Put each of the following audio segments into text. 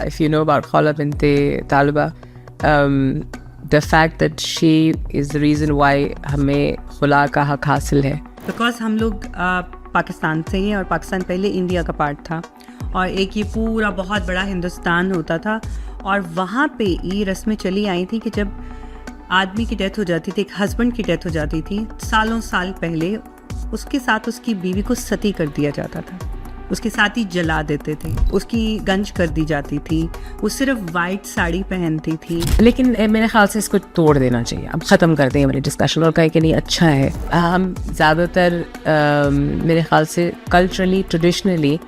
if you know about Khala bint Talba, the fact that she is the reason why हमें खुला का हक हासिल है. बिकॉज हम लोग पाकिस्तान से हैं और पाकिस्तान पहले इंडिया का पार्ट था और एक ये पूरा बहुत बड़ा हिंदुस्तान होता था और वहाँ पे ये रस्में चली आई थी कि जब आदमी की डेथ हो जाती थी, एक हस्बैंड की डेथ हो जाती थी, सालों साल पहले उसके साथ उसकी बीवी को सती कर दिया जाता था, उसके साथ ही जला देते थे, उसकी गंज कर दी जाती थी, वो सिर्फ वाइट साड़ी पहनती थी. लेकिन मेरे ख्याल से इसको तोड़ देना चाहिए. अब ख़त्म कर दें हमारे डिस्कशन और कहें कि नहीं अच्छा है. हम ज़्यादातर मेरे ख्याल से culturally traditionally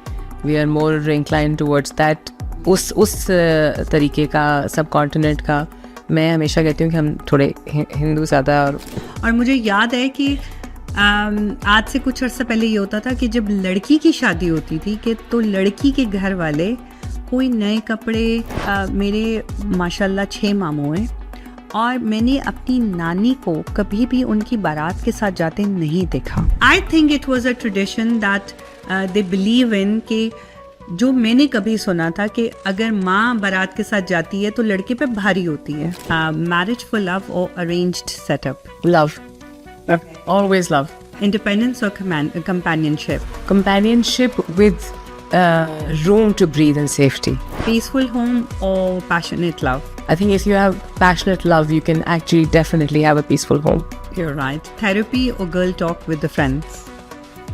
we are more incline towards that. उस तरीके का सब कॉन्टिनेंट का मैं हमेशा कहती हूँ कि हम थोड़े हिंदू ज़्यादा. और मुझे याद है कि आज से कुछ अर्सा पहले ये होता था कि जब लड़की की शादी होती थी कि तो लड़की के घर वाले कोई नए कपड़े मेरे माशाल्लाह 6 मामू हैं और मैंने अपनी नानी को कभी भी उनकी बारात के साथ जाते नहीं देखा. I think it was a tradition that they believe in कि जो मैंने कभी सुना था कि अगर माँ बारात के साथ जाती है तो लड़के पे भारी होती है. मैरिज फॉर लव और arranged setup. Love. Always love. Independence or companionship? Companionship with room to breathe and safety. Peaceful home or passionate love? I think if you have passionate love, you can actually definitely have a peaceful home. You're right. Therapy or girl talk with the friends?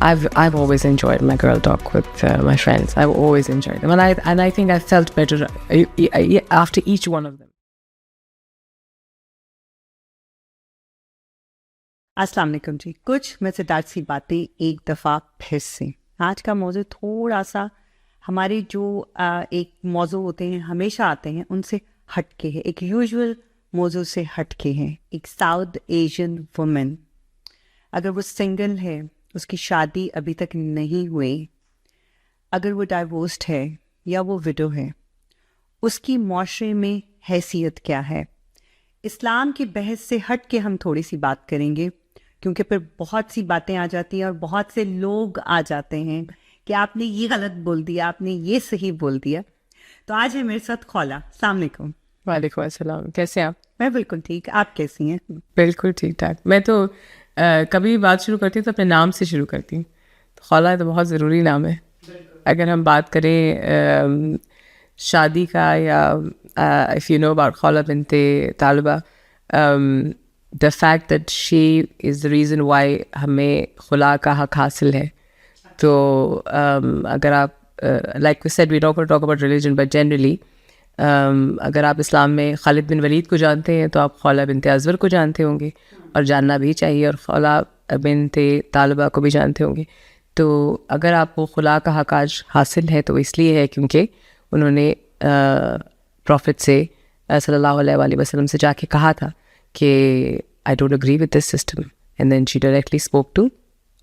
I've always enjoyed my girl talk with my friends. I've always enjoyed them, and I think I felt better after each one of them. अस्सलाम वालेकुम जी. कुछ मज़ेदार सी बातें एक दफ़ा फिर से. आज का मौजू थोड़ा सा हमारे जो एक मौजू होते हैं हमेशा आते हैं उनसे हटके है, एक यूजुअल मौजू से हटके हैं. एक साउथ एशियन वुमेन अगर वो सिंगल है, उसकी शादी अभी तक नहीं हुई, अगर वो डाइवोर्स्ड है या वो विडो है, उसकी माशरे में हैसियत क्या है. इस्लाम की बहस से हट के हम थोड़ी सी बात करेंगे क्योंकि फिर बहुत सी बातें आ जाती हैं और बहुत से लोग आ जाते हैं कि आपने ये गलत बोल दिया, आपने ये सही बोल दिया. तो आज है मेरे साथ खौला. अस्सलाम वालेकुम. वालेकुम अस्सलाम. कैसे आप? मैं बिल्कुल ठीक. आप कैसी हैं? बिल्कुल ठीक ठाक. मैं तो कभी भी बात शुरू करती हूँ तो अपने नाम से शुरू करती हूँ. तो खौला तो बहुत ज़रूरी नाम है. अगर हम बात करें शादी का या if you know about Khala bint Talba, the fact that she is the reason why हमें खुला का हक हासिल है. तो अगर आप like we said we're not going to talk about religion but generally अगर आप इस्लाम में खालिद बिन वलीद को जानते हैं तो आप खौला बिन्त अज़वर को जानते होंगे और जानना भी चाहिए, और खौला बिन्त तालबा को भी जानते होंगे. तो अगर आपको खुला का हक आज हासिल है तो इसलिए है क्योंकि उन्होंने प्रॉफिट से सल्लल्लाहु अलैहि वसल्लम से जाके कहा था कि I don't agree with this system, and then she directly spoke to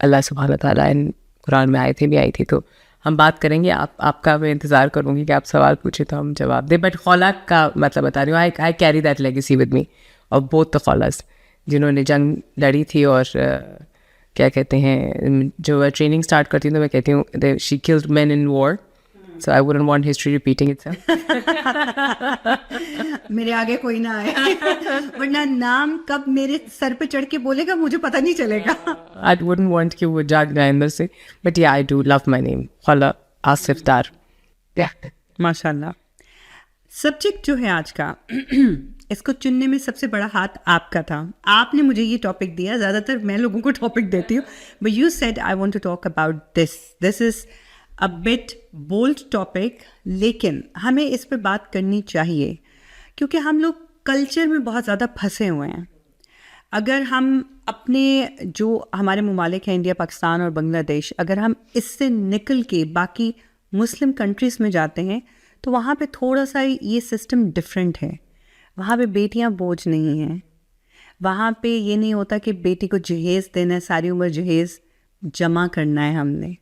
Allah सुब्हानहू व तआला. एंड कुरान में आयतें भी आई थी. तो हम बात करेंगे. आपका मैं इंतज़ार करूँगी कि आप सवाल पूछे तो हम जवाब दें. बट खौला का मतलब बता रही हूँ, I carry that legacy with me और बोथ द खौलास जिन्होंने जंग लड़ी थी और क्या कहते हैं जो ट्रेनिंग स्टार्ट करती हूँ तो मैं कहती हूँ she killed man in war. So I wouldn't want history repeating itself. मेरे आगे कोई ना आए वरना नाम कब मेरे सर पे चढ़ के बोलेगा मुझे पता नहीं चलेगा. I wouldn't want कि वो जाग जाए अंदर से. But yeah, I do love my name. Khala Asif Dar. Yeah. माशाल्लाह. सब्जेक्ट जो है आज का इसको चुनने में सबसे बड़ा हाथ आपका था. आपने मुझे ये टॉपिक दिया. ज़्यादातर मैं लोगों को टॉपिक देती हूँ. But you said I want to talk about this. This is a bit bold topic, लेकिन हमें इस पे बात करनी चाहिए क्योंकि हम लोग कल्चर में बहुत ज़्यादा फंसे हुए हैं. अगर हम अपने जो हमारे ममालिक हैं इंडिया, पाकिस्तान और बांग्लादेश, अगर हम इससे निकल के बाकी मुस्लिम कंट्रीज़ में जाते हैं तो वहाँ पे थोड़ा सा ये सिस्टम डिफरेंट है. वहाँ पे बेटियाँ बोझ नहीं हैं. वहाँ पे ये नहीं होता कि बेटी को जहेज़ देना है, सारी उम्र जहेज़ जमा करना है हमने.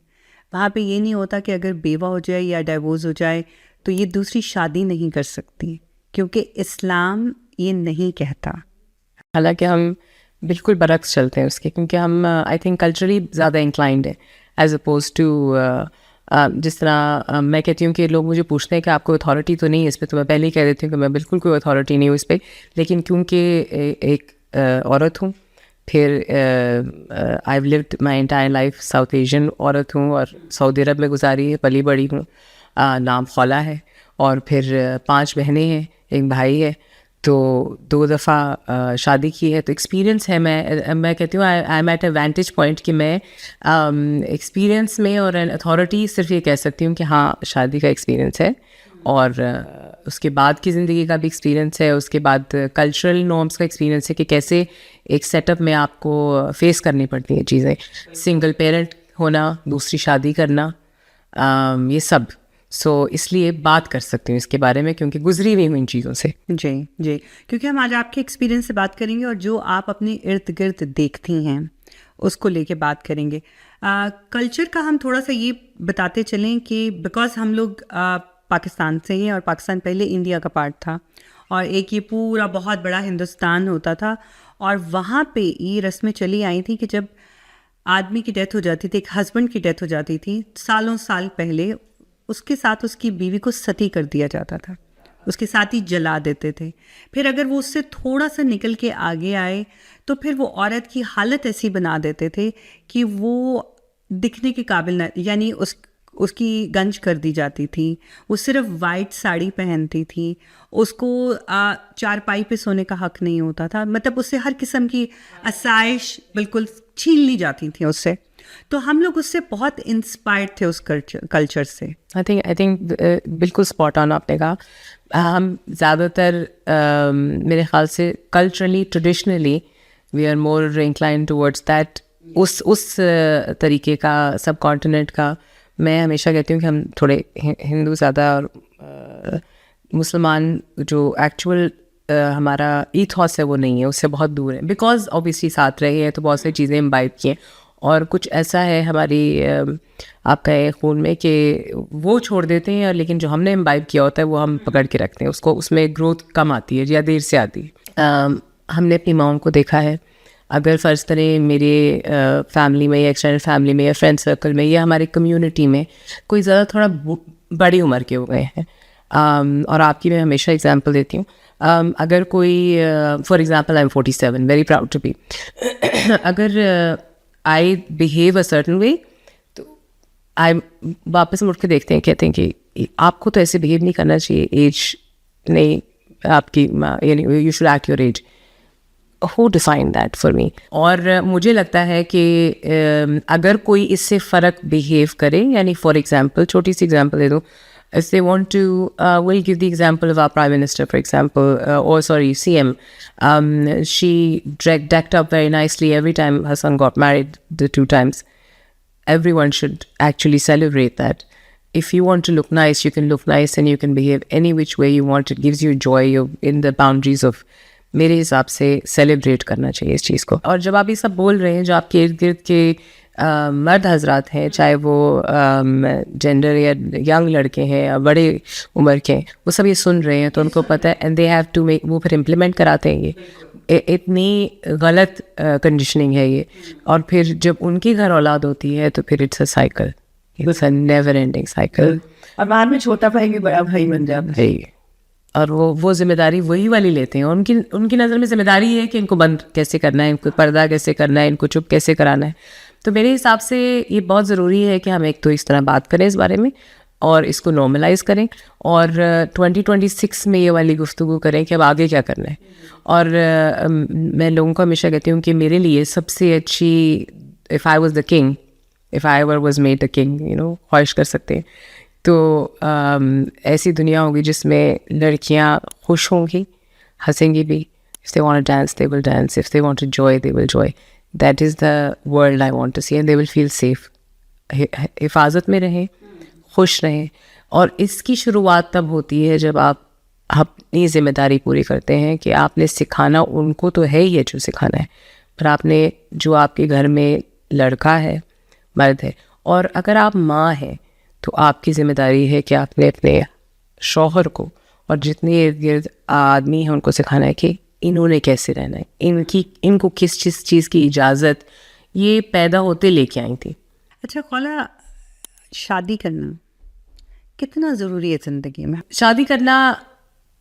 वहाँ पे ये नहीं होता कि अगर बेवा हो जाए या डाइवोर्स हो जाए तो ये दूसरी शादी नहीं कर सकती क्योंकि इस्लाम ये नहीं कहता. हालांकि हम बिल्कुल बरक्स चलते हैं उसके क्योंकि हम आई थिंक कल्चरली ज़्यादा इंक्लाइंड है एज अपोज टू जिस तरह मैं कहती हूँ कि लोग मुझे पूछते हैं कि आपको अथॉरिटी तो नहीं है इस पर, तो मैं पहले ही कह देती हूँ कि मैं बिल्कुल कोई अथॉरिटी नहीं हूँ इस पर, लेकिन क्योंकि एक औरत हूँ, फिर I have lived my entire life south Asian औरत हूँ और सऊदी अरब में गुजारी है, पली बड़ी हूँ, नाम खौला है, और फिर 5 बहनें हैं, एक भाई है, तो 2 दफ़ा शादी की है, तो एक्सपीरियंस है। मैं कहती हूँ I am at a वेंटेज point कि मैं एक्सपीरियंस में और एन अथॉरिटी सिर्फ ये कह सकती हूँ कि हाँ शादी का एक्सपीरियंस है, और उसके बाद की ज़िंदगी का भी एक्सपीरियंस है, उसके बाद कल्चरल नॉर्म्स का एक्सपीरियंस है कि कैसे एक सेटअप में आपको फेस करनी पड़ती हैं चीज़ें, सिंगल पेरेंट होना, दूसरी शादी करना, ये सब। इसलिए बात कर सकती हूँ इसके बारे में क्योंकि गुजरी हुई हूँ इन चीज़ों से। जी जी, क्योंकि हम आज आपके एक्सपीरियंस से बात करेंगे और जो आप अपने इर्द गिर्द देखती हैं उसको लेके बात करेंगे। कल्चर का हम थोड़ा सा ये बताते चलें कि बिकॉज हम लोग पाकिस्तान से हैं और पाकिस्तान पहले इंडिया का पार्ट था और एक ये पूरा बहुत बड़ा हिंदुस्तान होता था, और वहाँ पे ये रस्में चली आई थी कि जब आदमी की डेथ हो जाती थी, एक हस्बैंड की डेथ हो जाती थी, सालों साल पहले उसके साथ उसकी बीवी को सती कर दिया जाता था, उसके साथ ही जला देते थे। फिर अगर वो उससे थोड़ा सा निकल के आगे आए तो फिर वो औरत की हालत ऐसी बना देते थे कि वो दिखने के काबिल न, यानी उसकी गंज कर दी जाती थी, वो सिर्फ वाइट साड़ी पहनती थी, उसको चारपाई पे सोने का हक नहीं होता था, मतलब उससे हर किस्म की आसाइश बिल्कुल छीन ली जाती थी उससे। तो हम लोग उससे बहुत इंस्पायर्ड थे उस कल्चर से। आई थिंक बिल्कुल स्पॉट ऑन आपने कहा। हम ज़्यादातर मेरे ख्याल से culturally traditionally we are more incline towards that, उस तरीके का सब कॉन्टिनेंट का। मैं हमेशा कहती हूँ कि हम थोड़े हिंदू ज़्यादा और मुसलमान जो एक्चुअल हमारा ईथॉस है वो नहीं है, उससे बहुत दूर है, बिकॉज ऑब्वियसली साथ रहे हैं तो बहुत सारी चीज़ें इम्बाइब की हैं, और कुछ ऐसा है हमारी आपका खून में कि वो छोड़ देते हैं, लेकिन जो हमने इम्बाइब किया होता है वो हम पकड़ के रखते हैं उसको, उसमें ग्रोथ कम आती है या देर से आती है। हमने अपनी माओं को देखा है, अगर फ़र्ज़ करें मेरे फैमिली में या एक्सटेंडेड फैमिली में या फ्रेंड सर्कल में या हमारे कम्युनिटी में कोई ज़्यादा थोड़ा बड़ी उम्र के हो गए हैं, और आपकी मैं हमेशा एग्जांपल देती हूँ, अगर कोई for example I am 47, very proud to be, अगर I behave a certain way तो आई वापस मुड़ के देखते हैं, कहते हैं कि आपको तो ऐसे बिहेव नहीं करना चाहिए, एज नहीं आपकी, यानी you should act your age. Who defined that for me? और मुझे लगता है कि अगर कोई इससे फ़र्क बिहेव करे, यानी फॉर एग्जांपल छोटी सी एग्जांपल दे दूँ, if they want to we'll give the example of our prime minister, for example, or sorry, CM, she decked up very nicely every time her son got married, the 2 times. Everyone should actually celebrate that. If you want to look nice, you can look nice and you can behave any which way you want. It gives you joy, you're in the boundaries of, मेरे हिसाब से celebrate करना चाहिए इस चीज़ को। और जब आप ये सब बोल रहे हैं, जो आपके इर्द गिर्द के मर्द हजरात हैं, चाहे वो जेंडर या यंग लड़के हैं या बड़े उम्र के हैं, वो सब ये सुन रहे हैं तो उनको पता है, and they have to make, वो फिर इम्प्लीमेंट कराते हैं। ये इतनी गलत कंडीशनिंग है ये, और फिर जब उनकी घर औलाद होती है तो फिर it's a cycle, it's a never ending cycle. और बाद में छोटा भाई भी बड़ा भाई बन जाता है, और वो जिम्मेदारी वही वाली लेते हैं। उनकी नज़र में जिम्मेदारी है कि इनको बंद कैसे करना है, इनको पर्दा कैसे करना है, इनको चुप कैसे कराना है। तो मेरे हिसाब से ये बहुत ज़रूरी है कि हम एक तो इस तरह बात करें इस बारे में और इसको नॉर्मलाइज़ करें, और 2026 में ये वाली गुफ्तगू करें कि अब आगे क्या करना है। और मैं लोगों को हमेशा कहती हूँ कि मेरे लिए सबसे अच्छी, if I was the king, if I ever was made the king, ख्वाहिश कर सकते हैं, तो ऐसी दुनिया होगी जिसमें लड़कियां खुश होंगी, हंसेंगी भी। If they want to dance they will dance, if they want to joy they will joy. That is the world I want to see, and they will feel safe, हिफाजत में रहें, खुश रहें। और इसकी शुरुआत तब होती है जब आप अपनी ज़िम्मेदारी पूरी करते हैं कि आपने सिखाना उनको तो है ही है जो सिखाना है, पर आपने जो आपके घर में लड़का है, मर्द है, और अगर आप माँ हैं तो आपकी ज़िम्मेदारी है कि आपने अपने शौहर को और जितने इर्द गिर्द आदमी हैं उनको सिखाना है कि इन्होंने कैसे रहना है, इनको किस चीज़ की इजाज़त ये पैदा होते लेके आई थी। अच्छा खौला, शादी करना कितना ज़रूरी है ज़िंदगी में? शादी करना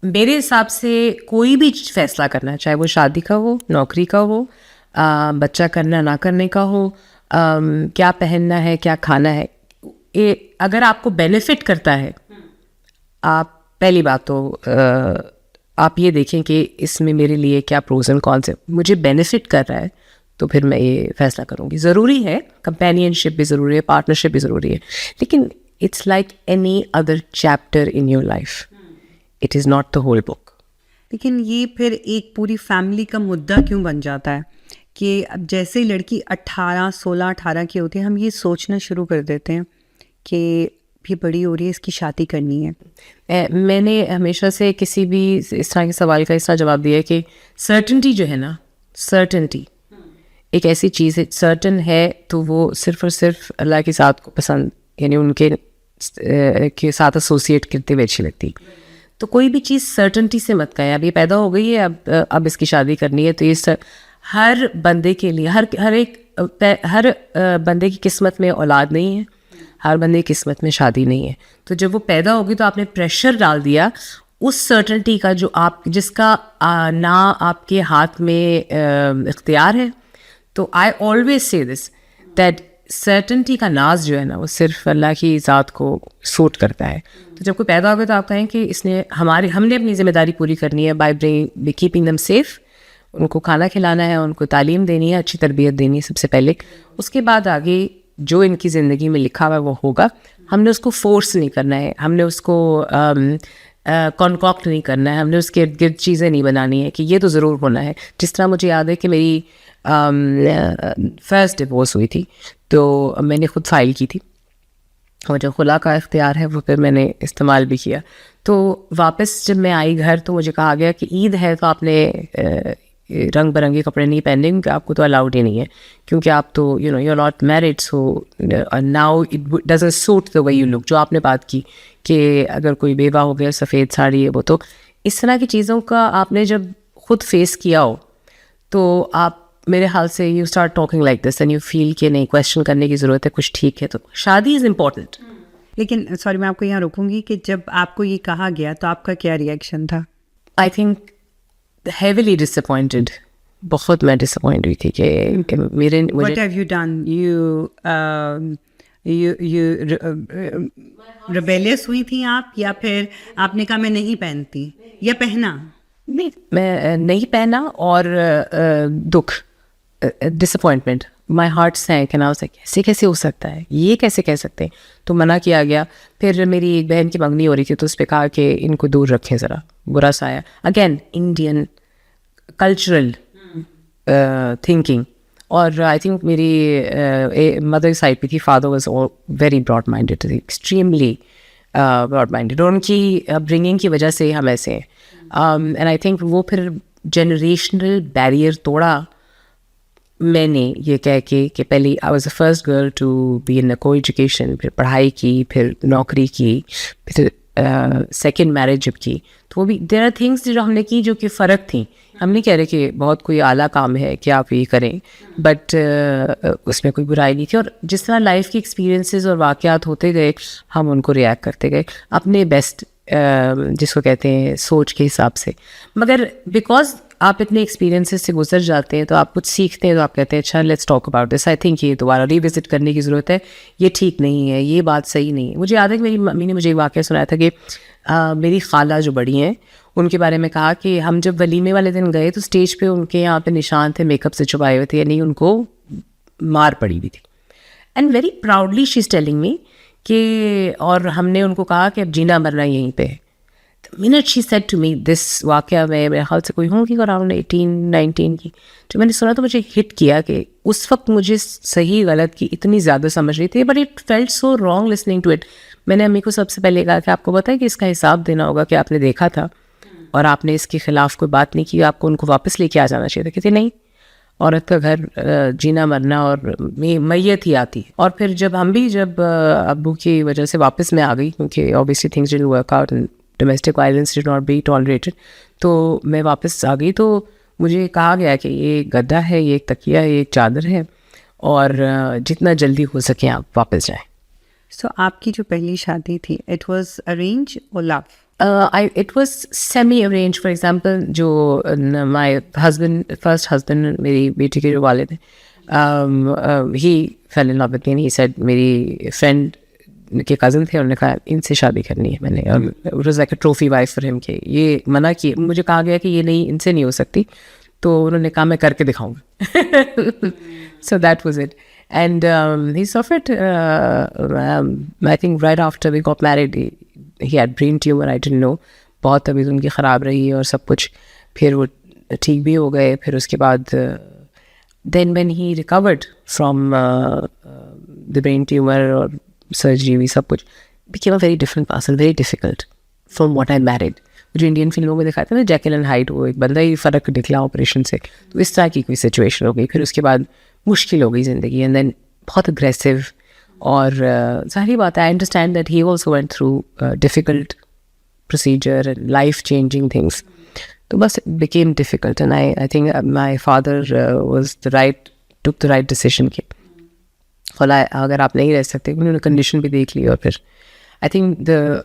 मेरे हिसाब से कोई भी फैसला करना, चाहे वो शादी का हो, नौकरी का हो, बच्चा करना ना करने का हो, क्या पहनना है, क्या खाना है, अगर आपको बेनिफिट करता है, आप पहली बात तो आप ये देखें कि इसमें मेरे लिए क्या प्रोज एंड कॉन्स है। मुझे बेनिफिट कर रहा है तो फिर मैं ये फैसला करूँगी। ज़रूरी है कंपेनियनशिप भी ज़रूरी है, पार्टनरशिप भी ज़रूरी है, लेकिन it's like any other chapter in your life, it is not the whole book. लेकिन ये फिर एक पूरी फैमिली का मुद्दा क्यों बन जाता है कि अब जैसे ही लड़की 16-18 की होती है, हम ये सोचना शुरू कर देते हैं कि ये बड़ी हो रही है, इसकी शादी करनी है। मैंने हमेशा से किसी भी इस तरह के सवाल का इस तरह जवाब दिया है कि सर्टनटी जो है ना, सर्टनटी एक ऐसी चीज़ है, सर्टन है तो वो सिर्फ और सिर्फ अल्लाह की ज़ात को पसंद, यानी उनके के साथ एसोसिएट करते हुए अच्छी लगती। तो कोई भी चीज़ सर्टनटी से मत कहें, अब ये पैदा हो गई है, अब इसकी शादी करनी है, तो ये हर बंदे के लिए हर बंदे की किस्मत में औलाद नहीं है, हर बंदे की किस्मत में शादी नहीं है। तो जब वो पैदा होगी तो आपने प्रेशर डाल दिया उस सर्टनटी का जो जिसका ना आपके हाथ में इख्तियार है। तो I always say this that certainty का नाज जो है ना, वो सिर्फ अल्लाह की ज़ात को सूट करता है। तो जब कोई पैदा होगा तो आप कहें कि हमने अपनी ज़िम्मेदारी पूरी करनी है बाय कीपिंग देम सेफ, उनको खाना खिलाना है, उनको तालीम देनी है, अच्छी तरबियत देनी है सबसे पहले। उसके बाद आगे जो इनकी ज़िंदगी में लिखा हुआ है वो होगा। हमने उसको फोर्स नहीं करना है, हमने उसको कॉन्कॉक्ट नहीं करना है, हमने उसके इर्द गिर्द चीज़ें नहीं बनानी है कि ये तो ज़रूर होना है। जिस तरह मुझे याद है कि मेरी फर्स्ट डिवोर्स हुई थी तो मैंने ख़ुद फाइल की थी, और जो खुला का इख्तियार है वो फिर मैंने इस्तेमाल भी किया। तो वापस जब मैं आई घर तो मुझे कहा गया कि ईद है तो आपने रंग बिरंगे कपड़े नहीं पहनने, क्योंकि आपको तो अलाउड ही नहीं है, क्योंकि आप तो you are not married, so now it doesn't suit the way you look. जो आपने बात की कि अगर कोई बेवा हो गया, सफ़ेद साड़ी है वो, तो इस तरह की चीज़ों का आपने जब खुद फेस किया हो तो आप मेरे हाल से you start talking like this and you feel कि नहीं, क्वेश्चन करने की ज़रूरत है, कुछ ठीक है। तो शादी इज़ इम्पॉर्टेंट। लेकिन सॉरी, मैं आपको यहाँ रोकूंगी कि जब आपको ये कहा गया तो आपका क्या रिएक्शन था? आई थिंक heavily disappointed, बहुत मैं डिसअपॉइंट हुई थी कि मेरे What have you done? You rebellious हुई थी आप, या फिर आपने कहा मैं नहीं पहनती, या पहना? नहीं, मैं नहीं पहना, और दुख, disappointment, my heart sank and I was like ऐसे कैसे हो सकता है, ये कैसे कह सकते हैं। तो मना किया गया। फिर मेरी एक बहन की मंगनी हो रही थी तो उस पर कहा कि इनको दूर रखें ज़रा, बुरा सा आया। अगेन इंडियन कल्चरल थिंकिंग, और आई थिंक मेरी मदर साइड पे थी, father was very broad minded, extremely broad minded, और उनकी ब्रिंगिंग की वजह से हम ऐसे हैं। एंड आई थिंक वो फिर जनरेशनल बैरियर तोड़ा मैंने, ये कह के कि पहले I was the first girl to be in co education, फिर पढ़ाई की, फिर नौकरी की, फिर सेकेंड मैरिज जब की, तो वो भी देयर आर थिंग्स जो हमने की जो कि फ़र्क थी। हम नहीं कह रहे कि बहुत कोई आला काम है कि आप ये करें, बट उसमें कोई बुराई नहीं थी। और जिस तरह लाइफ की एक्सपीरियंसेस और वाक़यात होते गए, हम उनको रिएक्ट करते गए अपने बेस्ट, जिसको कहते हैं सोच के हिसाब से। मगर बिकॉज आप इतने एक्सपीरियंसेस से गुजर जाते हैं तो आप कुछ सीखते हैं, तो आप कहते हैं अच्छा let's talk about this, I think ये दोबारा रिविजिट करने की ज़रूरत है, ये ठीक नहीं है, ये बात सही नहीं है। मुझे याद है कि मेरी मम्मी ने मुझे एक वाक़या सुनाया था कि मेरी खाला जो बड़ी हैं उनके बारे में कहा कि हम जब वलीमे वाले दिन गए तो स्टेज पे उनके यहाँ पे निशान थे मेकअप से छुपाए हुए थे, यानी उनको मार पड़ी हुई थी। And very proudly she is telling me कि, और हमने उनको कहा कि अब जीना मरना यहीं पे है। The minute she said to me this वाक़या में मेरे ख्याल से कोई होंगी अराउंड 18-19 की, जो मैंने सुना तो मुझे हिट किया कि उस वक्त मुझे सही गलत की इतनी ज़्यादा समझ रही थी, but it felt so wrong listening to it. मैंने अम्मी को सबसे पहले कहा कि आपको पता है कि इसका हिसाब देना होगा कि आपने देखा था और आपने इसके ख़िलाफ़ कोई बात नहीं की, आपको उनको वापस लेके आ जाना चाहिए था। कहते नहीं, औरत का घर जीना मरना और मैयत ही आती है। और फिर जब अब्बू की वजह से वापस मैं आ गई, क्योंकि obviously things didn't work out and domestic violence did not be tolerated, तो मैं वापस आ गई। तो मुझे कहा गया कि ये गद्दा है, ये एक तकिया है, ये एक चादर है, और जितना जल्दी हो सके आप वापस जाएं। सो आपकी जो पहली शादी थी, इट वाज अरेंज और love? It was semi-arranged. For example, जो my husband, first husband, मेरी बेटी के जो वालिद हैं, he fell in love with me and he said, मेरी friend के कज़न थे, उन्होंने कहा इनसे शादी करनी है मैंने, और it was like a trophy wife for him कि ये मना किए, मुझे कहा गया कि ये नहीं, इनसे नहीं हो सकती, तो उन्होंने कहा मैं करके दिखाऊंगा. So that was it. And he suffered, I think right after we got married, he had brain tumor, I didn't know. बहुत तबीयत उनकी ख़राब रही और सब कुछ, फिर वो ठीक भी हो गए. फिर उसके बाद then when he recovered from the brain tumor और सर्जरी भी सब कुछ, became a very different person, very difficult from what I married. जो इंडियन फिल्मों में दिखाते हैं ना, जैकिल एंड हाइड, वो एक बंदा ही फ़र्क निकला ऑपरेशन से, तो इस तरह की कोई सिचुएशन हो गई. फिर उसके बाद मुश्किल हो गई ज़िंदगी, एंड देन बहुत अग्रेसिव. और सारी बात है, I understand that he also went through difficult procedure and life changing things. तो बस it became difficult, and I think my father was took the right decision के फला, अगर आप नहीं रह सकते, उन्होंने कंडीशन भी देख ली. और फिर I think the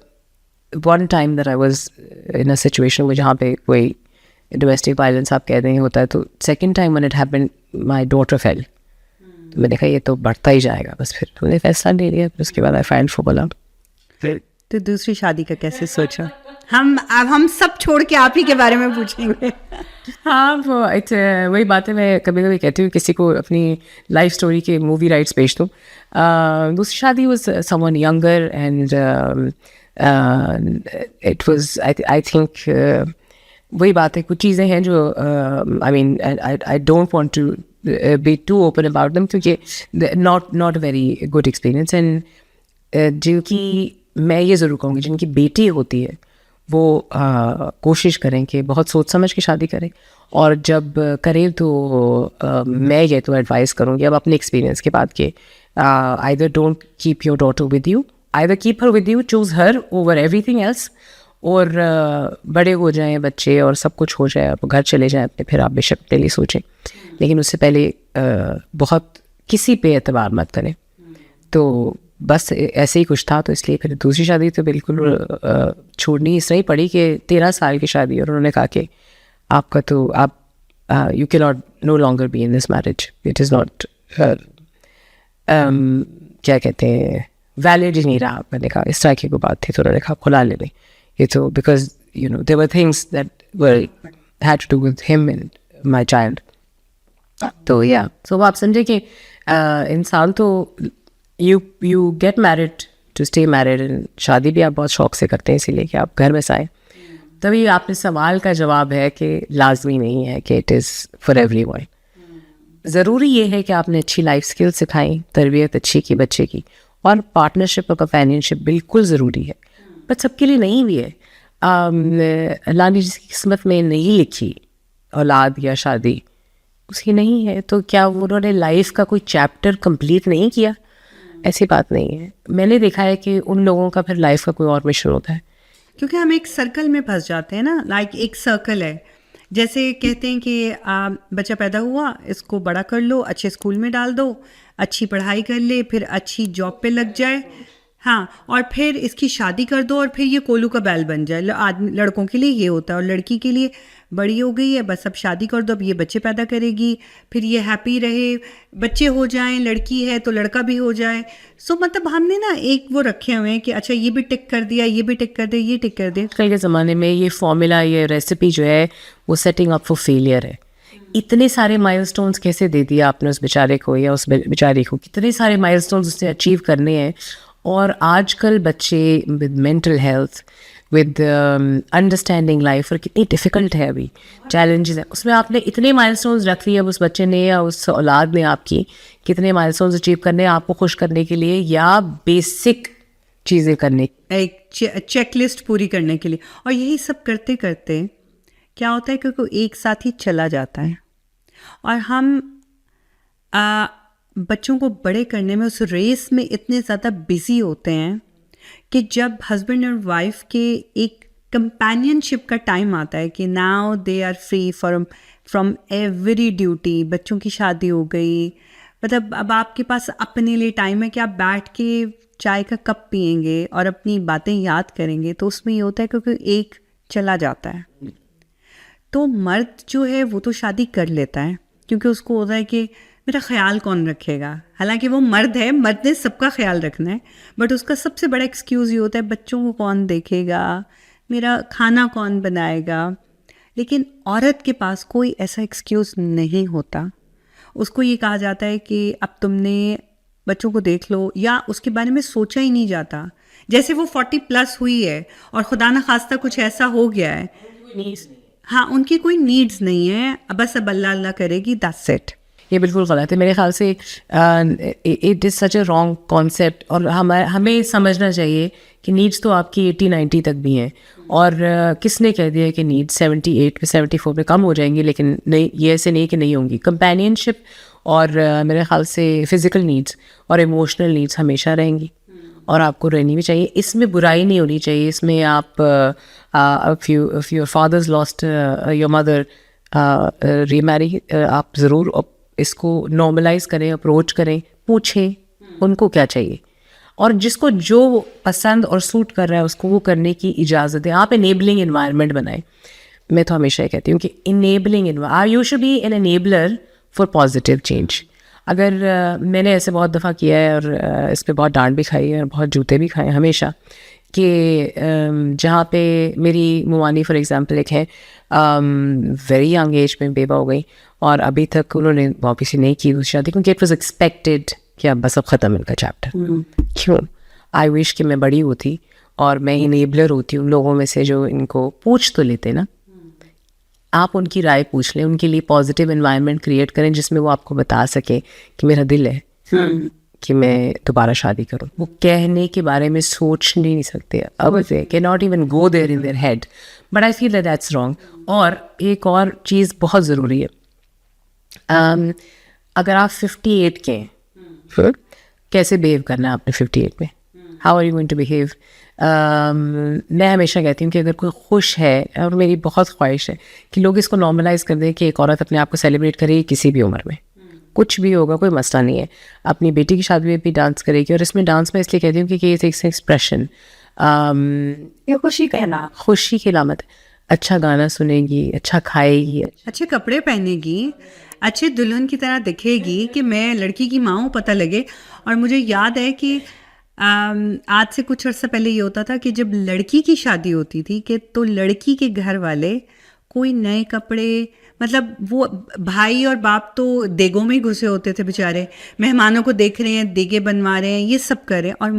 one time that I was in a situation में जहाँ पे कोई डोमेस्टिक वायलेंस आप कह दें होता है, तो second time when it happened my daughter fail, तो मैंने कहा ये तो बढ़ता ही जाएगा. बस फिर उन्होंने फैसला ले लिया. फिर उसके बाद आई फाइंड फॉर बोला. तो दूसरी शादी का कैसे सोचा? हम सब छोड़ के आप ही के बारे में पूछेंगे. हाँ, वो वही बात है, मैं कभी कभी कहती हूँ किसी को अपनी लाइफ स्टोरी के मूवी राइट्स भेज दो. दूसरी शादी was someone younger, and it was I think वही बात है, कुछ चीज़ें हैं जो I mean I don't want to be too open about them, क्योंकि not very good experience. And जिनकी, मैं ये ज़रूर कहूँगी, जिनकी बेटी होती है वो कोशिश करें कि बहुत सोच समझ के शादी करें. और जब करें तो मैं ये तो एडवाइस करूँगी अब अपने एक्सपीरियंस के बाद कि either don't keep your daughter with you, either keep her with you, choose her over everything else. और बड़े हो जाएं बच्चे और सब कुछ हो जाए, आप घर चले जाएं अपने, फिर आप बेशक के लिए सोचें, लेकिन उससे पहले बहुत किसी पे एतबार मत करें. तो बस ऐसे ही कुछ था, तो इसलिए फिर दूसरी शादी तो बिल्कुल छोड़नी इस तरह ही पड़ी कि 13 साल की शादी, और उन्होंने कहा कि आपका तो आप you can not know longer be in this marriage, it is not क्या कहते हैं, वैलिड ही नहीं रहा. मैंने कहा इस तरह की कोई बात थी, तो उन्होंने कहा खुला ले लें ये तो, because you know there were things that were had to do with him and my child. तो या सो आप समझे कि इंसान तो you get married to stay married, and शादी भी आप बहुत शौक से करते हैं इसीलिए कि आप घर में आए. तभी आपने सवाल का जवाब है कि लाजमी नहीं है कि इट इज़ फॉर एवरीवन. ज़रूरी ये है कि आपने अच्छी लाइफ स्किल सिखाई, तरबियत अच्छी की बच्चे की, और पार्टनरशिप और कंपेनियनशिप बिल्कुल ज़रूरी है, बट सबके लिए नहीं भी है. अल्लाह ने जिसकी किस्मत में नहीं लिखी औलाद या शादी, उसकी नहीं है, तो क्या उन्होंने लाइफ का कोई चैप्टर कंप्लीट नहीं किया? ऐसी बात नहीं है. मैंने देखा है कि उन लोगों का फिर लाइफ का कोई और मिशन होता है, क्योंकि हम एक सर्कल में फंस जाते हैं ना. लाइक एक सर्कल है, जैसे कहते हैं कि बच्चा पैदा हुआ, इसको बड़ा कर लो, अच्छे स्कूल में डाल दो, अच्छी पढ़ाई कर ले, फिर अच्छी जॉब पे लग जाए, हाँ, और फिर इसकी शादी कर दो, और फिर ये कोलू का बैल बन जाए. आदमी, लड़कों के लिए ये होता है, और लड़की के लिए बड़ी हो गई है, बस अब शादी कर दो, अब ये बच्चे पैदा करेगी, फिर ये हैप्पी रहे, बच्चे हो जाएं, लड़की है तो लड़का भी हो जाए. सो मतलब हमने ना एक वो रखे हुए हैं कि अच्छा ये भी टिक कर दिया, ये भी टिक कर दे, ये टिक कर दे. कल के ज़माने में ये फॉर्मूला, ये रेसिपी जो है वो सेटिंग अप फॉर फेलियर है. इतने सारे माइलस्टोन्स कैसे दे दिया आपने उस बेचारे को या उस बेचारी को, कितने सारे माइलस्टोन्स उसने अचीव करने हैं. और आजकल बच्चे with mental health, with understanding life, और कितनी डिफ़िकल्ट है अभी, चैलेंजेस है उसमें. आपने इतने माइलस्टोन्स रख लिए अब उस बच्चे ने या उस औलाद ने, आपकी कितने माइलस्टोन्स अचीव करने हैं आपको खुश करने के लिए, या बेसिक चीज़ें करने, एक चेकलिस्ट पूरी करने के लिए. और यही सब करते करते क्या होता है कि कोई एक साथ ही चला जाता है, और हम बच्चों को बड़े करने में उस रेस में इतने ज़्यादा बिजी होते हैं कि जब हस्बैंड और वाइफ के एक कंपेनियनशिप का टाइम आता है कि now they are free from every duty, बच्चों की शादी हो गई, मतलब अब आपके पास अपने लिए टाइम है कि आप बैठ के चाय का कप पियेंगे और अपनी बातें याद करेंगे, तो उसमें ये होता है क्योंकि एक चला जाता है। तो मर्द जो है वो तो शादी कर लेता है क्योंकि उसको होता है कि मेरा ख्याल कौन रखेगा। हालांकि वो मर्द है, मर्द ने सबका ख्याल रखना है, बट उसका सबसे बड़ा एक्सक्यूज़ ये होता है बच्चों को कौन देखेगा, मेरा खाना कौन बनाएगा। लेकिन औरत के पास कोई ऐसा एक्सक्यूज़ नहीं होता। उसको ये कहा जाता है कि अब तुमने बच्चों को देख लो, या उसके बारे में सोचा ही नहीं जाता। जैसे वो 40+ हुई है और खुदा न खास्ता कुछ ऐसा हो गया है, हाँ, उनकी कोई नीड्स नहीं है, बस अब अल्लाह अल्लाह करेगी, दैट्स इट। ये बिल्कुल गलत है मेरे ख्याल से। It is such a wrong concept. और हमें समझना चाहिए कि नीड्स तो आपकी 80-90 तक भी हैं, और किसने कह दिया कि नीड्स 78 पे 74 पे कम हो जाएंगी, लेकिन नहीं, ये ऐसे नहीं कि नहीं होंगी। कंपेनियनशिप और मेरे ख्याल से फ़िज़िकल नीड्स और इमोशनल नीड्स हमेशा रहेंगी, और आपको रहनी भी चाहिए। इसमें बुराई नहीं होनी चाहिए। इसमें आप if your fathers lost your mother remarry, आप ज़रूर इसको नॉर्मलाइज करें, अप्रोच करें, पूछें उनको क्या चाहिए, और जिसको जो पसंद और सूट कर रहा है उसको वो करने की इजाज़त दें। आप इनेबलिंग इन्वायरमेंट बनाएं। मैं तो हमेशा ये कहती हूँ कि enabling you should be an enabler for positive change. अगर मैंने ऐसे बहुत दफ़ा किया है, और इस पर बहुत डांट भी खाई है और बहुत जूते भी खाए हमेशा, कि जहाँ पे मेरी मुमानी फॉर एग्ज़ाम्पल एक है, वेरी यंग एज में बेबा हो गई, और अभी तक उन्होंने वापस नहीं की दूसरी शादी, क्योंकि इट वॉज एक्सपेक्टेड कि अब बस अब ख़त्म इनका चैप्टर। क्यों? आई विश कि मैं बड़ी होती और मैं इनेबलर होती उन लोगों में से जो इनको पूछ तो लेते ना। आप उनकी राय पूछ लें, उनके लिए पॉजिटिव एनवायरनमेंट क्रिएट करें जिसमें वो आपको बता सके कि मेरा दिल है कि मैं दोबारा शादी करूं। वो कहने के बारे में सोच नहीं सकते, अब से can not even go there in their head, but I feel that's wrong. और एक और चीज़ बहुत ज़रूरी है, अगर आप 58 के हैं, फिर कैसे बिहेव करना है आपने 58 में, how are you going to behave. मैं हमेशा कहती हूँ कि अगर कोई खुश है, और मेरी बहुत ख्वाहिश है कि लोग इसको नॉर्मलाइज कर दें कि एक औरत अपने आप को सेलिब्रेट करेगी किसी भी उम्र में, कुछ भी होगा, कोई मसला नहीं है। अपनी बेटी की शादी में भी डांस करेगी, और इसमें डांस में इसलिए कहती हूँ कि ये एक एक्सप्रेशन, ये खुशी कहना, खुशी की अलामत है। अच्छा गाना सुनेगी, अच्छा खाएगी, अच्छे कपड़े पहनेगी, अच्छे दुल्हन की तरह दिखेगी कि मैं लड़की की माँ हूँ, पता लगे। और मुझे याद है कि आज से कुछ अर्सा पहले ये होता था कि जब लड़की की शादी होती थी कि तो लड़की के घर वाले कोई नए कपड़े, मतलब वो भाई और बाप तो देगों में ही घुसे होते थे बेचारे, मेहमानों को देख रहे हैं, देगे बनवा रहे हैं, ये सब कर रहे हैं, और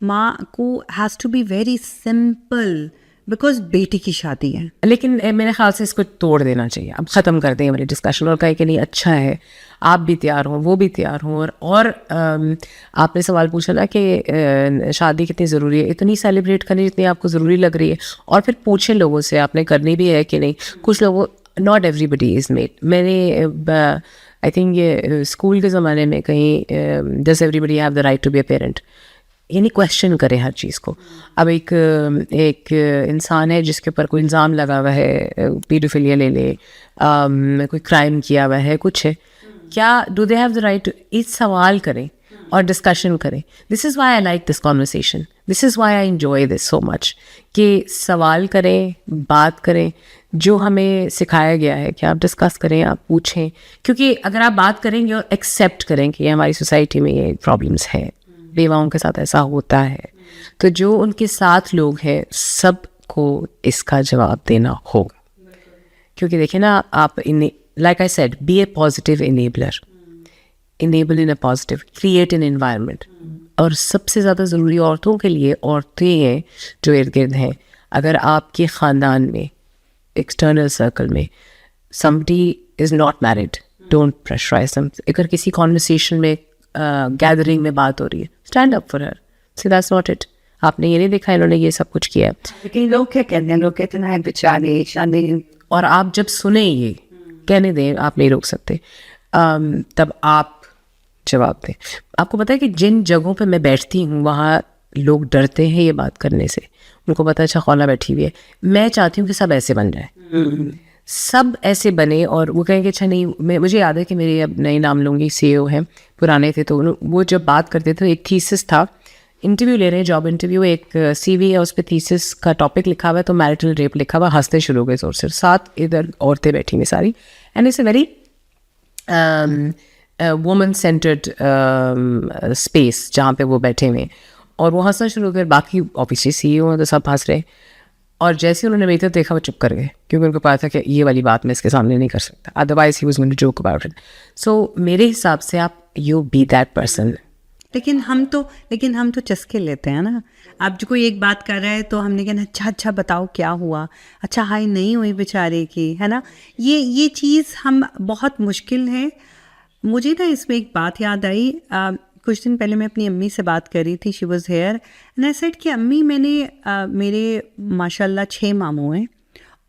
माँ को has to be very simple because बेटी की शादी है। लेकिन मेरे ख्याल से इसको तोड़ देना चाहिए। अब ख़त्म कर दें हमारी डिस्कशन, और कहें कि नहीं अच्छा है, आप भी तैयार हों, वो भी तैयार हों। और आपने सवाल पूछा ना कि शादी कितनी ज़रूरी है, इतनी सेलिब्रेट करनी जितनी आपको ज़रूरी लग रही है, और फिर पूछें लोगों से आपने करनी भी है कि नहीं। कुछ लोगों, नॉट एवरीबडी इज़ मेड। मैंने आई थिंक ये स्कूल के ज़माने में कहीं does everybody have the right to be a parent, यानी क्वेश्चन करें हर चीज़ को। अब एक इंसान है जिसके ऊपर कोई इल्ज़ाम लगा हुआ है, पीडोफिलिया ले ले, कोई क्राइम किया हुआ है, कुछ है, क्या do they have the right to, इस सवाल करें और डिस्कशन करें। This is why I like this conversation, this is why I enjoy this so much, कि सवाल करें, बात करें, जो हमें सिखाया गया है कि आप डिस्कस करें, आप पूछें। क्योंकि अगर आप बात करेंगे और एक्सेप्ट करें कि हमारी सोसाइटी में ये प्रॉब्लम्स है, बेवाओं के साथ ऐसा होता है, तो जो उनके साथ लोग हैं सबको इसका जवाब देना होगा। क्योंकि देखिए ना, आप like I said, be a positive enabler, enable in a positive, create an environment. और सबसे ज़्यादा ज़रूरी औरतों के लिए औरतें हैं जो इर्द गिर्द हैं। अगर आपके ख़ानदान में, एक्सटर्नल सर्कल में somebody is not married, don't pressurize them. अगर किसी कॉन्वर्सेशन में, गैदरिंग में बात हो रही है, स्टैंड अप फॉर हर, से दैट्स नॉट इट, आपने ये नहीं देखा इन्होंने ये सब कुछ किया है। लेकिन लोग क्या कहते हैं, लोग कहते हैं बेचारे शादी, और आप जब सुने ये कहने दें, आप नहीं रोक सकते, तब आप जवाब दें। आपको पता है कि जिन जगहों पे मैं बैठती हूँ वहाँ लोग डरते हैं ये बात करने से, उनको पता है अच्छा खौला बैठी हुई है। मैं चाहती हूँ कि सब ऐसे बन जाए, सब ऐसे बने और वो कहें कि अच्छा नहीं, मुझे याद है कि मेरे अब नए नाम लूँगी CEO हैं, पुराने थे तो वो जब बात करते थे, एक थीसिस था, इंटरव्यू ले रहे हैं, जॉब इंटरव्यू, एक CV है, उस पर थीसिस का टॉपिक लिखा हुआ है, तो मैरिटल रेप लिखा हुआ, हंसते शुरू हो गए जोर से, 7 इधर औरतें बैठी हुई सारी, and it's a very woman centred space जहाँ पे वो बैठे हुए हैं, और वो हंसना शुरू हो गए, बाकी ऑफिशियल CEO हैं तो सब हंस रहे, और जैसे उन्होंने मेरी तरफ देखा वो चुप कर गए, क्योंकि उनको पता था कि ये वाली बात मैं इसके सामने नहीं कर सकता, otherwise he was going to joke about it. So मेरे हिसाब से आप यू बी दैट पर्सन। लेकिन हम तो चस्के लेते हैं ना। अब जो कोई एक बात कर रहा है तो हमने कहना अच्छा बताओ क्या हुआ, अच्छा हाय नहीं हुई बेचारे की, है ना। ये चीज़ हम बहुत मुश्किल है। मुझे ना इसमें एक बात याद आई, कुछ दिन पहले मैं अपनी अम्मी से बात कर रही थी, she was here, and I said कि अम्मी मेरे माशाल्लाह 6 मामू हैं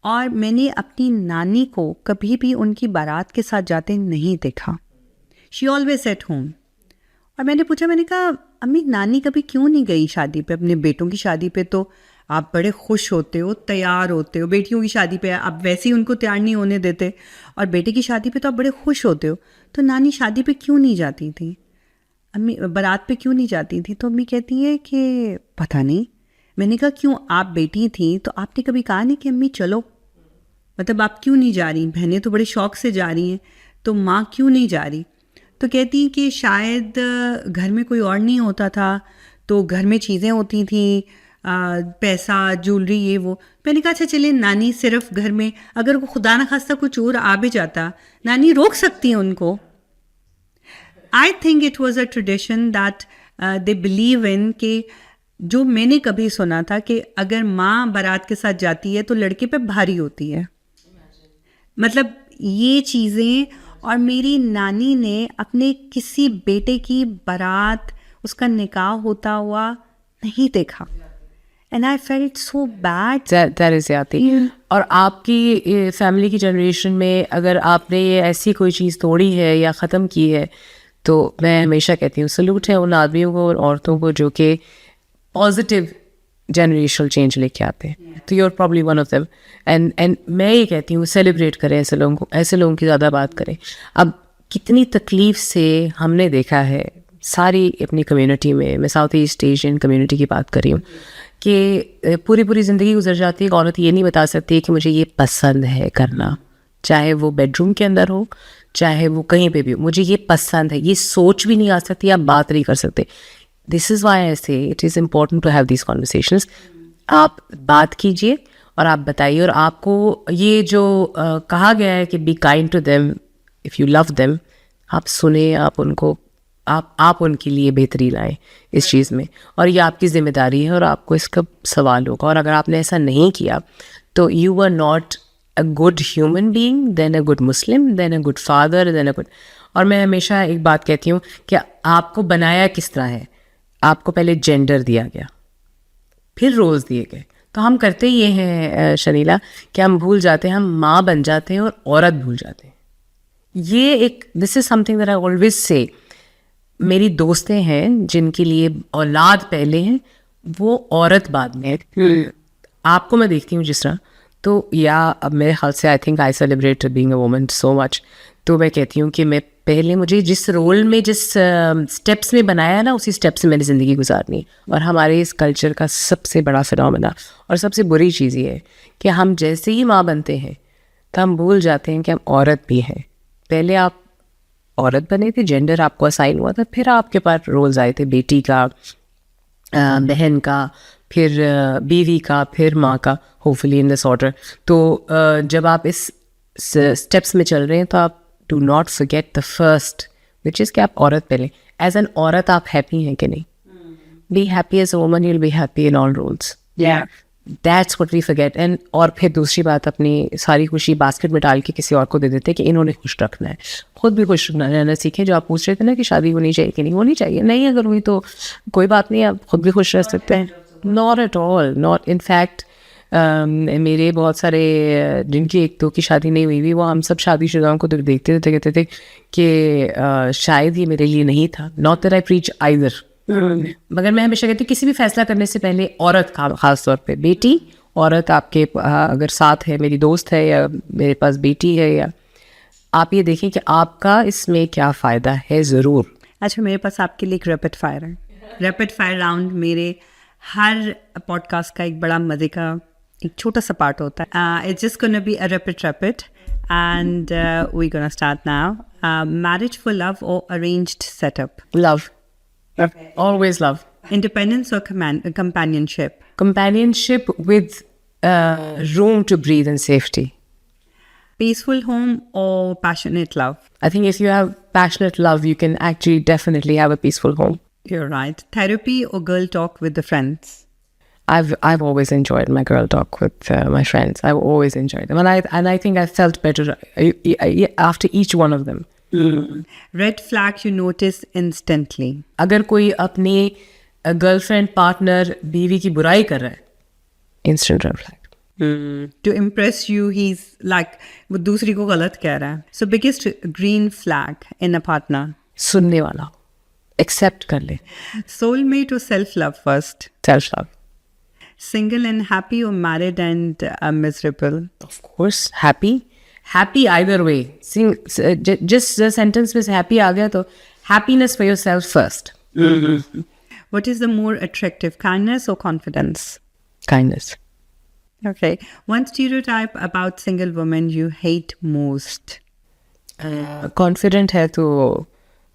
और मैंने अपनी नानी को कभी भी उनकी बारात के साथ जाते नहीं देखा, शी ऑलवेज एट होम। और मैंने पूछा, मैंने कहा अम्मी नानी कभी क्यों नहीं गई शादी पे, अपने बेटों की शादी पे तो आप बड़े खुश होते हो, तैयार होते हो, बेटियों की शादी पे आप वैसे ही उनको तैयार नहीं होने देते, और बेटे की शादी पे तो आप बड़े खुश होते हो, तो नानी शादी पे क्यों नहीं जाती थी, अम्मी बारात पे क्यों नहीं जाती थी? तो अम्मी कहती है कि पता नहीं। मैंने कहा क्यों, आप बेटी थी तो आपने कभी कहा नहीं कि अम्मी चलो, मतलब आप क्यों नहीं जा रही, बहनें तो बड़े शौक से जा रही हैं, तो माँ क्यों नहीं जा रही? तो कहती हैं कि शायद घर में कोई और नहीं होता था, तो घर में चीज़ें होती थी, पैसा, ज्वेलरी, ये वो। मैंने कहा अच्छा चलिए, नानी सिर्फ घर में, अगर वो खुदा न खास्ता कुछ और आ भी जाता, नानी रोक सकती है उनको। I think it was a tradition that they believe in, कि जो मैंने कभी सुना था कि अगर माँ बारात के साथ जाती है तो लड़के पे भारी होती है, मतलब ये चीज़ें। और मेरी नानी ने अपने किसी बेटे की बारात, उसका निकाह होता हुआ नहीं देखा, and I felt so bad. That is याती। और आपकी फैमिली की जनरेशन में अगर आपने ये ऐसी कोई चीज़ तोड़ी है या ख़त्म की है, तो मैं हमेशा कहती हूँ सल्यूट है उन आदमियों को और औरतों को जो कि पॉजिटिव जनरेशनल चेंज लेके आते हैं, तो your probably one of them. And मैं ये कहती हूँ सेलिब्रेट करें ऐसे लोगों को, ऐसे लोगों की ज़्यादा बात करें। अब कितनी तकलीफ़ से हमने देखा है सारी अपनी कम्युनिटी में, मैं साउथ ईस्ट एशियन कम्युनिटी की बात कर रही हूँ, कि पूरी ज़िंदगी गुजर जाती है, एक औरत ये नहीं बता सकती कि मुझे ये पसंद है करना, चाहे वो बेडरूम के अंदर हो, चाहे वो कहीं पे भी हो, मुझे ये पसंद है, ये सोच भी नहीं आ सकती, आप बात नहीं कर सकते। This is why I say it is important to have these conversations. आप बात कीजिए और आप बताइए, और आपको ये जो कहा गया है कि be kind to them if you love them, आप सुने, आप उनको आप उनके लिए बेहतरी लाएं इस चीज़ में, और ये आपकी ज़िम्मेदारी है और आपको इसका सवाल होगा। और अगर आपने ऐसा नहीं किया तो you are not a good human being, then a good Muslim, then a good father, then a good। और मैं हमेशा एक बात कहती हूँ कि आपको बनाया किस तरह है, आपको पहले जेंडर दिया गया, फिर रोल्स दिए गए। तो हम करते ये हैं शनीला कि हम भूल जाते हैं, हम माँ बन जाते हैं और औरत भूल जाते हैं। ये एक, this is something that I always say. मेरी दोस्तें हैं जिनके लिए औलाद पहले हैं, वो औरत बाद में है। आपको मैं देखती हूँ जिस तरह, तो या अब मेरे ख्याल से I think I celebrate being a woman so much. तो मैं कहती हूँ कि मैं पहले, मुझे जिस रोल में, जिस स्टेप्स में बनाया ना, उसी स्टेप से मैंने ज़िंदगी गुजारनी। और हमारे इस कल्चर का सबसे बड़ा फिनोमेना और सबसे बुरी चीज़ ये है कि हम जैसे ही माँ बनते हैं तो हम भूल जाते हैं कि हम औरत भी हैं। पहले आप औरत बने थे, जेंडर आपको असाइन हुआ था, फिर आपके पास रोल्स आए थे, बेटी का, बहन का, फिर बीवी का, फिर माँ का, होपफुली इन दिस ऑर्डर। तो जब आप इस स्टेप्स में चल रहे हैं तो आप do not forget the first, which is कि आप औरत पहले। एज एन औरत आप हैप्पी हैं कि नहीं? Be happy as a woman, you will be happy in all roles. That's what we forget. And और फिर दूसरी बात, अपनी सारी खुशी बास्केट में डाल के किसी और को दे देते कि इन्होंने खुश रखना है, खुद भी खुश रहना सीखें। जो आप पूछ रहे थे ना कि शादी होनी चाहिए कि नहीं होनी चाहिए, नहीं अगर हुई तो कोई बात नहीं, आप खुद भी खुश रह सकते हैं। Not at all, not. In fact मेरे बहुत सारे जिनकी एक दो की शादी नहीं हुई, वो हम सब शादीशुदाओं को देखते थे, कहते थे कि शायद ये मेरे लिए नहीं था। Not that I preach either, मगर मैं हमेशा कहती हूँ किसी भी फैसला करने से पहले औरत का, ख़ास तौर पे बेटी औरत आपके अगर साथ है, मेरी दोस्त है या मेरे पास बेटी है, या आप ये देखें कि आपका इसमें क्या फ़ायदा है ज़रूर। अच्छा, मेरे पास आपके लिए एक रैपिड फायर है। रैपिड फायर राउंड मेरे हर पॉडकास्ट का एक बड़ा मज़े का एक छोटा सा पार्ट होता है। It's just gonna be a rapid and we gonna start now. Marriage for love और arranged setup? Love, always love. Independence और companionship? Companionship with room to breathe and safety. Peaceful home or passionate love? I think if you have passionate love, you can actually definitely have a peaceful home. You're right. Therapy or girl talk with the friends? I've always enjoyed my girl talk with my friends. I've always enjoyed them, and I think I felt better after each one of them. Red flag you notice instantly? अगर कोई अपनी girlfriend partner बीवी की बुराई कर रहा है, instant red flag. To impress you, he's like वो दूसरी को गलत कह रहा है. So biggest green flag in a partner? सुनने वाला हो, एक्सेप्ट कर ले. Soulmate or self love first? Self love. Single and happy or married and miserable? Of course, happy either way. Just the sentence में happy आ गया तो happiness for yourself first. What is the more attractive, kindness or confidence? Kindness. Okay. One stereotype about single women you hate most? Confident है तो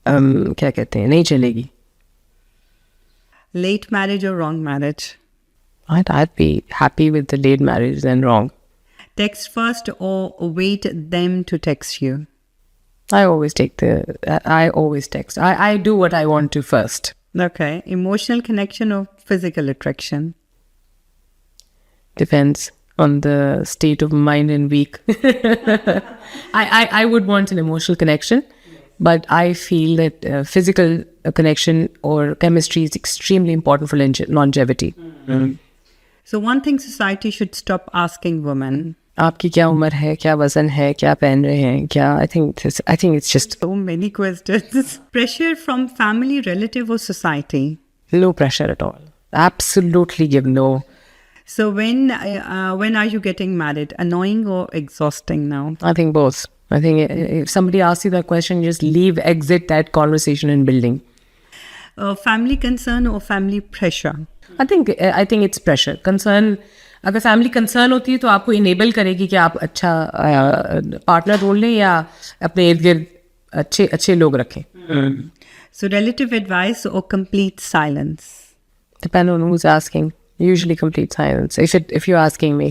क्या कहते हैं, नहीं चलेगी. Late marriage or wrong marriage? I'd be happy with the late marriage than wrong. Text first or wait them to text you? I always text. I do what I want to first. Okay. Emotional connection or physical attraction? Depends on the state of mind and week. I would want an emotional connection, but I feel that physical connection or chemistry is extremely important for longevity. So one thing society should stop asking women. आपकी क्या उम्र है, क्या वजन है, क्या पहन रहे हैं, क्या? I think it's just So many questions. Pressure from family, relative or society? no pressure at all. Absolutely give no. So when are you getting married? Annoying or exhausting now? I think both. I think if somebody asks you that question, just exit that conversation and building. Family concern or family pressure? I think it's pressure. Concern, अगर family concern होती है तो आपको enable करेगी कि आप अच्छा partner ढूंढ लें या अपने इर्द गिर्द अच्छे लोग रखें. So relative advice or complete silence? Depend on who's asking. Usually complete silence. If you're asking me.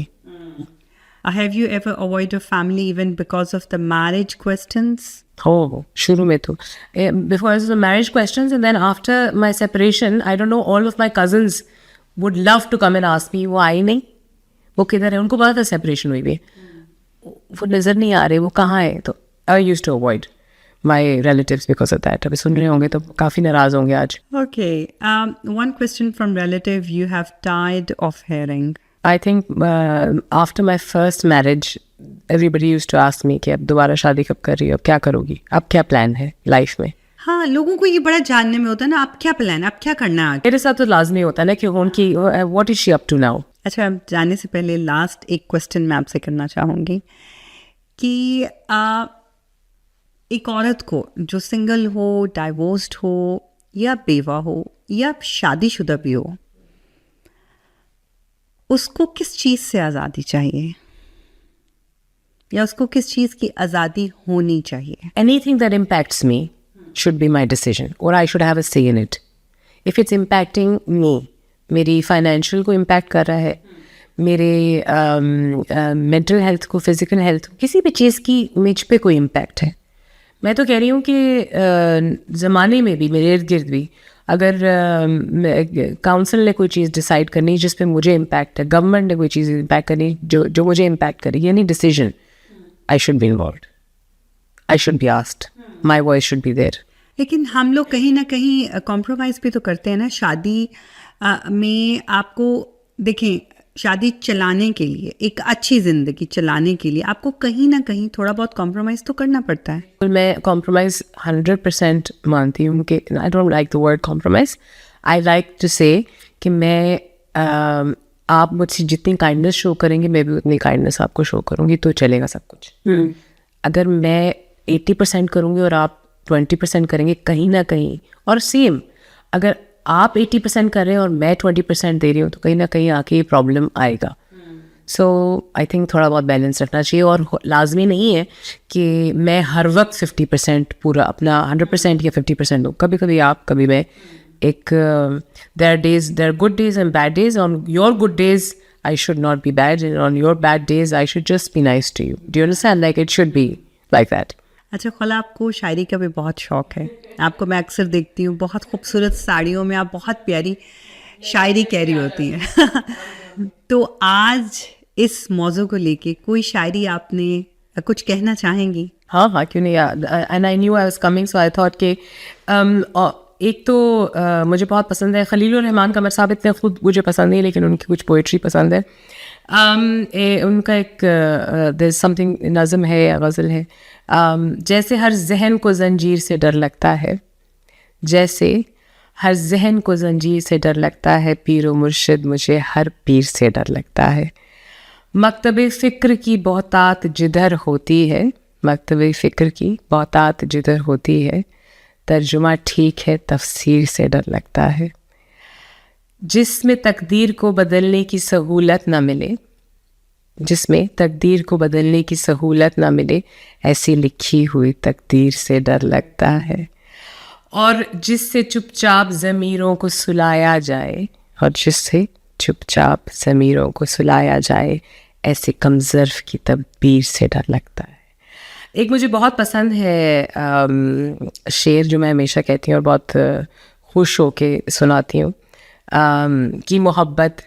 Have you ever avoided family even because of the marriage questions? Oh, शुरू में तो before the marriage questions, and then after my separation, I don't know, all of my cousins would love to come and ask me, वो आई नहीं, वो किधर है, उनको पता था सेपरेशन हुई भी, वो नज़र नहीं आ रहे, वो कहाँ है. तो I used to avoid my relatives because of that. अभी सुन रहे होंगे तो काफ़ी नाराज़ होंगे आज. Okay. One question from relative you have tired of hearing. I think after my first marriage, everybody used to ask me कि अब दोबारा शादी कब कर रही हो, अब क्या करोगी, अब क्या प्लान है लाइफ में. हाँ, लोगों को ये बड़ा जानने में होता है ना, आप क्या प्लान, आप क्या करना है आगे. मेरे साथ तो लाजमी होता है ना कि उनकी what is she up to now. अच्छा, अब जाने से पहले लास्ट एक क्वेश्चन मैं आपसे करना चाहूँगी कि एक औरत को जो सिंगल हो, डाइवोर्स्ड हो या बेवा हो या शादीशुदा भी हो, उसको किस चीज़ से आज़ादी चाहिए या उसको किस चीज़ की आज़ादी होनी चाहिए? Anything that impacts me should be my decision, or I should have a say in it. If it's impacting me, मेरी फाइनेंशियल को इम्पैक्ट कर रहा है, मेरे मेंटल हेल्थ को, फिजिकल हेल्थ, किसी भी चीज़ की मुझ पे कोई इम्पैक्ट है, मैं तो कह रही हूँ कि ज़माने में भी मेरे इर्द गिर्द भी अगर काउंसिल ने कोई चीज़ डिसाइड करनी जिस पे मुझे इम्पैक्ट है, गवर्नमेंट ने कोई चीज़ इम्पैक्ट करनी जो मुझे इम्पैक्ट करेगी, यानी decision, I should be involved, I should be asked, my voice should be there. लेकिन हम लोग कहीं ना कहीं कॉम्प्रोमाइज़ भी तो करते हैं ना. शादी में आपको देखें, शादी चलाने के लिए, एक अच्छी ज़िंदगी चलाने के लिए आपको कहीं ना कहीं थोड़ा बहुत कॉम्प्रोमाइज़ तो करना पड़ता है. मैं कॉम्प्रोमाइज़ 100% मानती हूँ कि I don't like the word compromise. I like to say कि मैं आप मुझसे जितनी काइंडनेस शो करेंगे मैं भी उतनी काइंडनेस आपको शो करूँगी, तो चलेगा सब कुछ। अगर मैं 80% करूँगी और आप 20% करेंगे कहीं ना कहीं, और सेम अगर आप 80% कर रहे हैं और मैं 20% दे रही हूँ, तो कहीं ना कहीं आके ये प्रॉब्लम आएगा। सो आई थिंक थोड़ा बहुत बैलेंस रखना चाहिए, और लाजमी नहीं है कि मैं हर वक्त 50% पूरा अपना 100% या 50% दूँ। कभी कभी आप, कभी मैं। एक there are good days and bad days. On your good days I should not be bad, and on your bad days I should just be nice to you. Do you understand? Like it should be like that. अच्छा खला, आपको शायरी का भी बहुत शौक़ है। आपको मैं अक्सर देखती हूँ, बहुत खूबसूरत साड़ियों में आप बहुत प्यारी शायरी कह रही होती हैं। तो आज इस मौजू को लेके कोई शायरी आपने कुछ कहना चाहेंगी? हाँ, क्यों नहीं। And I knew I was coming, so I thought कि एक तो मुझे बहुत पसंद है खलीलुर रहमान कमर साहब। इतने खुद मुझे पसंद नहीं, लेकिन उनकी कुछ पोइट्री पसंद है। उनका एक देयर समथिंग नज़म है या गज़ल है, जैसे हर जहन को जंजीर से डर लगता है, जैसे हर जहन को जंजीर से डर लगता है, पीर व मुर्शिद मुझे हर पीर से डर लगता है। मकतबे फ़िक्र की बहुतात जिधर होती है, मकतबे फ़िक्र की बहुतात जिधर होती है, तर्जुमा ठीक है तफसीर से डर लगता है। जिसमें तकदीर को बदलने की सहूलत ना मिले, जिसमें तकदीर को बदलने की सहूलत ना मिले, ऐसी लिखी हुई तकदीर से डर लगता है। और जिससे चुपचाप ज़मीरों को सुलाया जाए, और जिससे चुपचाप ज़मीरों को सुलाया जाए, ऐसे कमज़र्फ़ की तदबीर से डर लगता है। एक मुझे बहुत पसंद है शेर, जो मैं हमेशा कहती हूँ और बहुत खुश हो के सुनाती हूँ, कि मोहब्बत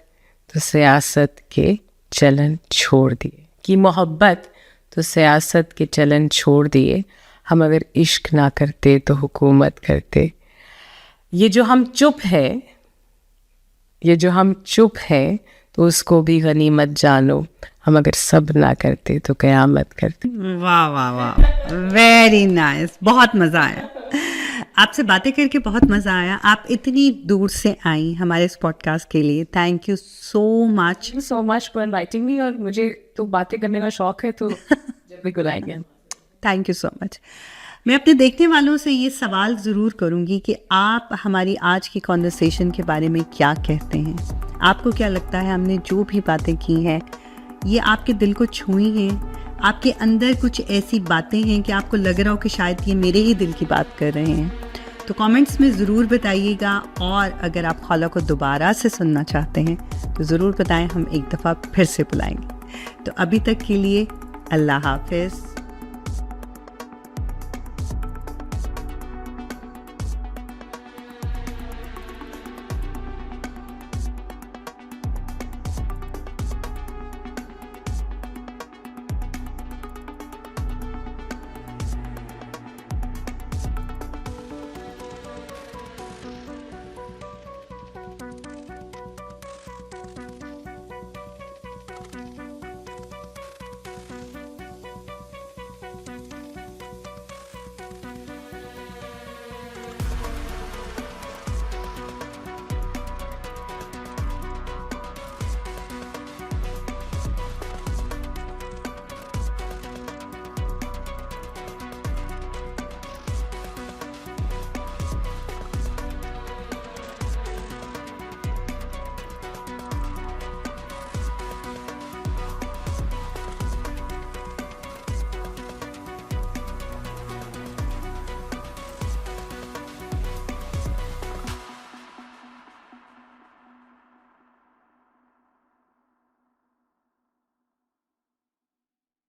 तो सियासत के चलन छोड़ दिए, कि मोहब्बत तो सियासत के चलन छोड़ दिए, हम अगर इश्क ना करते तो हुकूमत करते। ये जो हम चुप है, ये जो हम चुप है, तो उसको भी गनीमत जानो, हम अगर सब ना करते तो क़यामत करते। वाह वाह वाह, वेरी नाइस, बहुत मज़ा आया आपसे बातें करके, बहुत मज़ा आया। आप इतनी दूर से आई हमारे इस पॉडकास्ट के लिए, thank you so much for inviting me. और मुझे तो बातें करने का शौक़ है, तो जब भी बुलाएंगे। Thank you so much. मैं अपने देखने वालों से ये सवाल ज़रूर करूँगी कि आप हमारी आज की कॉन्वर्सेशन के बारे में क्या कहते हैं? आपको क्या लगता है हमने जो भी बातें की हैं ये आपके दिल को छुई हैं? आपके अंदर कुछ ऐसी बातें हैं कि आपको लग रहा हो कि शायद ये मेरे ही दिल की बात कर रहे हैं? तो कमेंट्स में ज़रूर बताइएगा, और अगर आप खौला को दोबारा से सुनना चाहते हैं तो ज़रूर बताएं, हम एक दफ़ा फिर से बुलाएंगे। तो अभी तक के लिए अल्लाह हाफ़िज़।